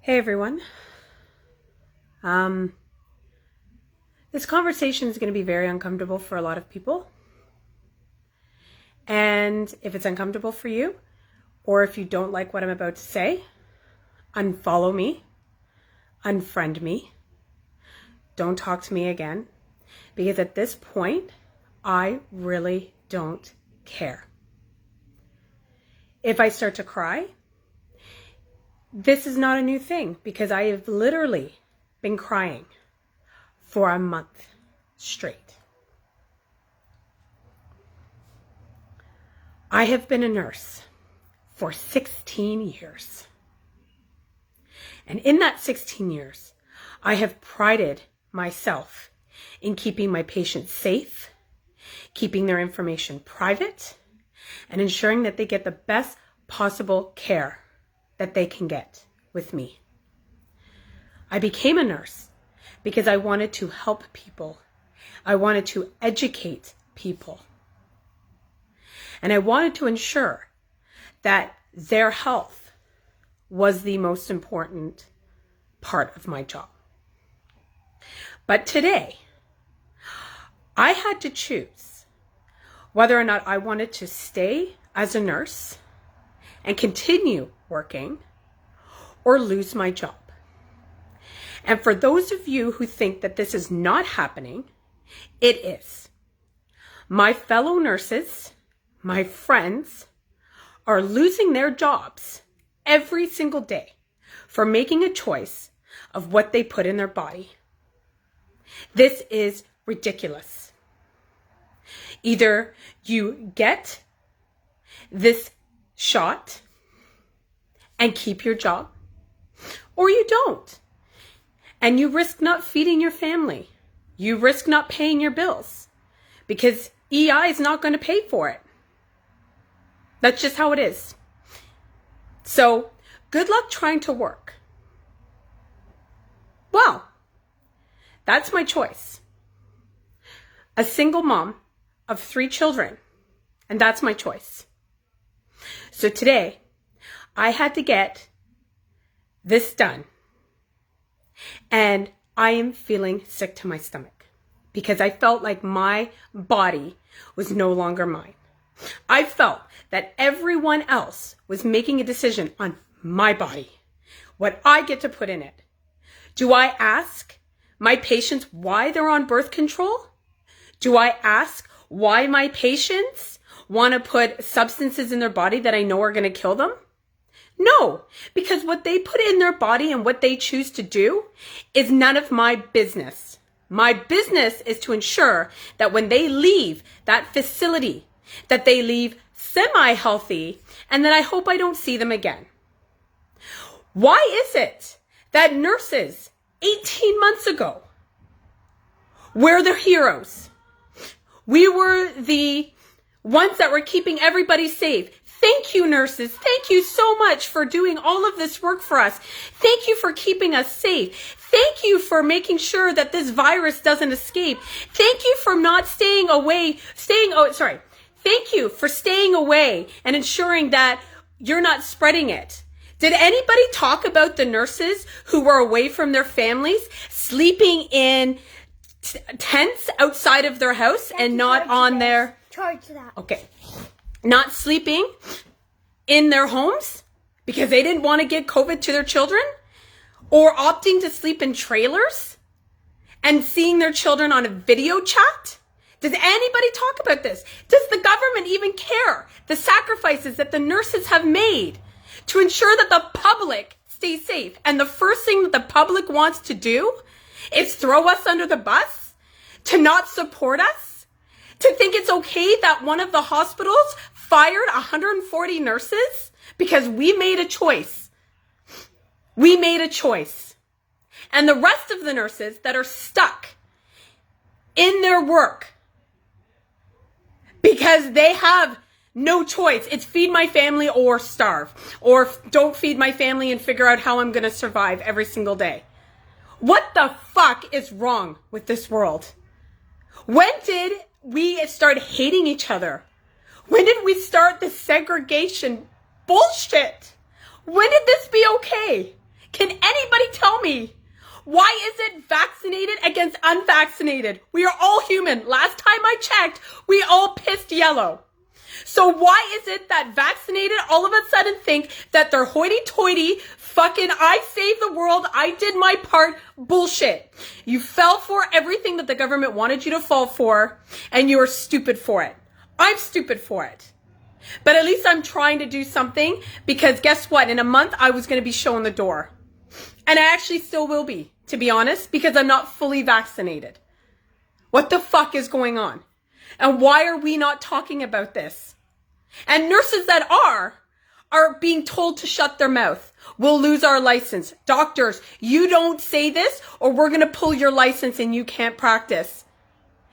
Hey everyone. This conversation is going to be very uncomfortable for a lot of people. And if it's uncomfortable for you, or if you don't like what I'm about to say, unfollow me, unfriend me, don't talk to me again, because at this point, I really don't care. If I start to cry, this is not a new thing, because I have literally been crying for a month straight. I have been a nurse for 16 years. And in that 16 years, I have prided myself in keeping my patients safe, keeping their information private, and ensuring that they get the best possible care that they can get with me. I became a nurse because I wanted to help people. I wanted to educate people. And I wanted to ensure that their health was the most important part of my job. But today, I had to choose whether or not I wanted to stay as a nurse and continue working or lose my job. And for those of you who think that this is not happening, it is. My fellow nurses, my friends, are losing their jobs every single day for making a choice of what they put in their body. This is ridiculous. Either you get this shot and keep your job, or you don't. And you risk not feeding your family. You risk not paying your bills because EI is not going to pay for it. That's just how it is. So good luck trying to work. Well, that's my choice. A single mom of 3 children, and that's my choice. So today, I had to get this done. And I am feeling sick to my stomach because I felt like my body was no longer mine. I felt that everyone else was making a decision on my body, what I get to put in it. Do I ask my patients why they're on birth control? Do I ask why my patients want to put substances in their body that I know are going to kill them? No, because what they put in their body and what they choose to do is none of my business. My business is to ensure that when they leave that facility, that they leave semi-healthy, and that I hope I don't see them again. Why is it that nurses 18 months ago were the heroes? We were the ones that were keeping everybody safe. Thank you, nurses. Thank you so much for doing all of this work for us. Thank you for keeping us safe. Thank you for making sure that this virus doesn't escape. Thank you for not staying away, Thank you for staying away and ensuring that you're not spreading it. Did anybody talk about the nurses who were away from their families, sleeping in tents outside of their house and not on their... Charge that. Okay. Not sleeping in their homes because they didn't want to get COVID to their children, or opting to sleep in trailers and seeing their children on a video chat? Does anybody talk about this? Does the government even care the sacrifices that the nurses have made to ensure that the public stays safe? And the first thing that the public wants to do is throw us under the bus, to not support us, to think it's okay that one of the hospitals fired 140 nurses because we made a choice. We made a choice. And the rest of the nurses that are stuck in their work because they have no choice. It's feed my family or starve, or don't feed my family and figure out how I'm going to survive every single day. What the fuck is wrong with this world? When did we start hating each other? When did we start the segregation bullshit? When did this be okay? Can anybody tell me? Why is it vaccinated against unvaccinated? We are all human. Last time I checked, we all pissed yellow. So why is it that vaccinated all of a sudden think that they're hoity-toity, fucking I saved the world, I did my part, bullshit. You fell for everything that the government wanted you to fall for, and you're stupid for it. I'm stupid for it. But at least I'm trying to do something, because guess what? In a month, I was going to be showing the door. And I actually still will be, to be honest, because I'm not fully vaccinated. What the fuck is going on? And why are we not talking about this? And nurses that are being told to shut their mouth. We'll lose our license. Doctors, you don't say this or we're going to pull your license and you can't practice.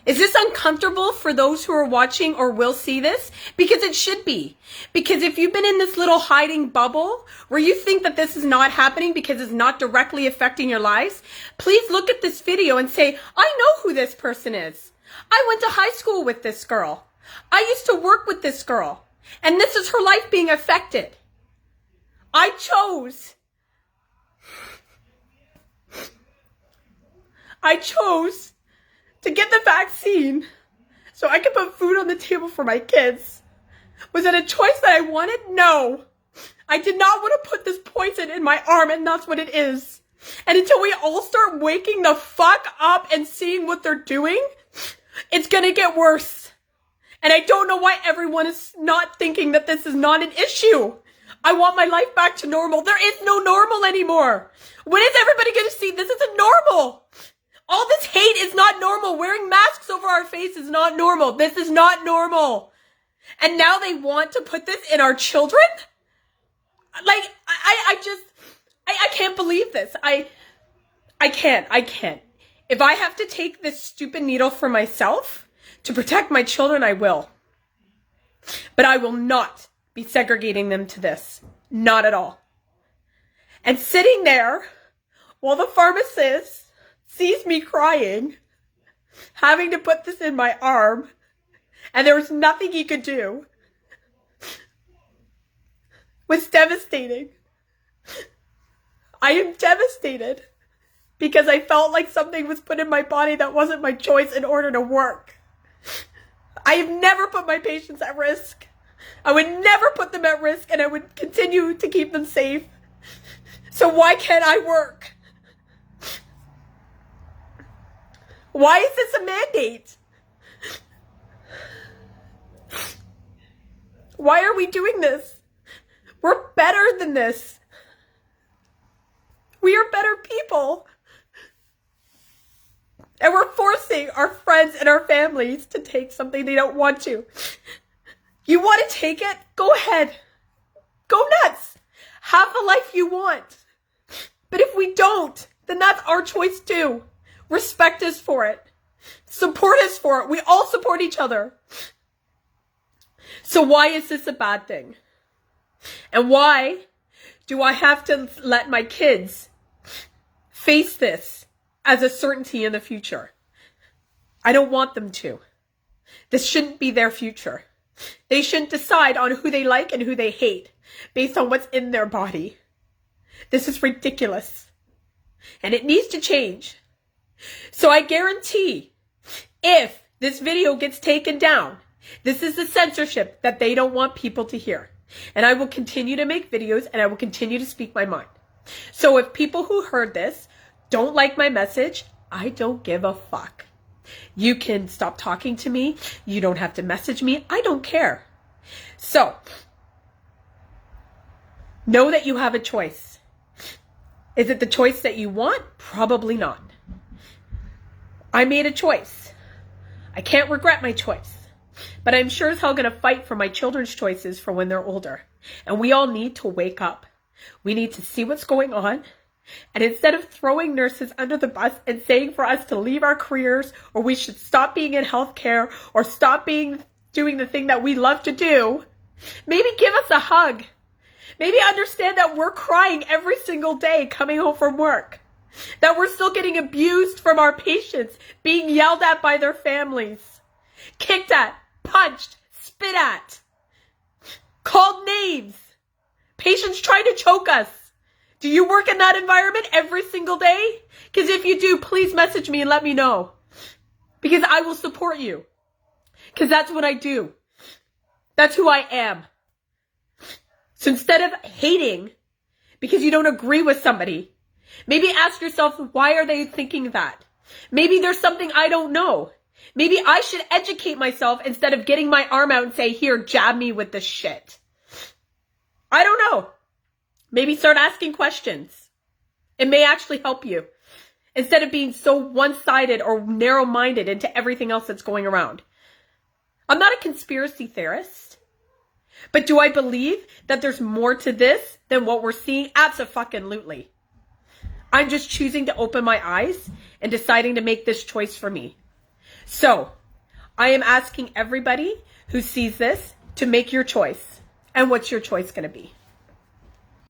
Is this uncomfortable for those who are watching or will see this? Because it should be. Because if you've been in this little hiding bubble where you think that this is not happening because it's not directly affecting your lives, please look at this video and say, I know who this person is. I went to high school with this girl. I used to work with this girl. And this is her life being affected. I chose to get the vaccine so I could put food on the table for my kids. Was it a choice that I wanted? No. I did not want to put this poison in my arm, and that's what it is. And until we all start waking the fuck up and seeing what they're doing, it's gonna get worse. And I don't know why everyone is not thinking that this is not an issue. I want my life back to normal. There is no normal anymore. When is everybody going to see this isn't normal? All this hate is not normal. Wearing masks over our face is not normal. This is not normal. And now they want to put this in our children? Like, I can't believe this. I can't. If I have to take this stupid needle for myself to protect my children, I will. But I will not be segregating them to this. Not at all. And sitting there while the pharmacist sees me crying, having to put this in my arm, and there was nothing he could do, was devastating. I am devastated because I felt like something was put in my body that wasn't my choice in order to work. I have never put my patients at risk. I would never put them at risk, and I would continue to keep them safe. So why can't I work? Why is this a mandate? Why are we doing this? We're better than this. We are better people. And we're forcing our friends and our families to take something they don't want to. You want to take it? Go ahead. Go nuts. Have the life you want. But if we don't, then that's our choice too. Respect us for it. Support us for it. We all support each other. So why is this a bad thing? And why do I have to let my kids face this as a certainty in the future? I don't want them to. This shouldn't be their future. They shouldn't decide on who they like and who they hate based on what's in their body. This is ridiculous. And it needs to change. So I guarantee if this video gets taken down, this is the censorship that they don't want people to hear. And I will continue to make videos and I will continue to speak my mind. So if people who heard this don't like my message, I don't give a fuck. You can stop talking to me. You don't have to message me. I don't care. So, know that you have a choice. Is it the choice that you want? Probably not. I made a choice. I can't regret my choice. But I'm sure as hell going to fight for my children's choices for when they're older. And we all need to wake up. We need to see what's going on. And instead of throwing nurses under the bus and saying for us to leave our careers, or we should stop being in healthcare, or stop doing the thing that we love to do, maybe give us a hug. Maybe understand that we're crying every single day coming home from work. That we're still getting abused from our patients, being yelled at by their families, kicked at, punched, spit at, called names, patients trying to choke us, Do you work in that environment every single day? Because if you do, please message me and let me know. Because I will support you. Because that's what I do. That's who I am. So instead of hating because you don't agree with somebody, maybe ask yourself, why are they thinking that? Maybe there's something I don't know. Maybe I should educate myself instead of getting my arm out and say, here, jab me with this shit. I don't know. Maybe start asking questions. It may actually help you instead of being so one-sided or narrow-minded into everything else that's going around. I'm not a conspiracy theorist, but do I believe that there's more to this than what we're seeing? Abso-fucking-lutely. I'm just choosing to open my eyes and deciding to make this choice for me. So, I am asking everybody who sees this to make your choice. And what's your choice going to be?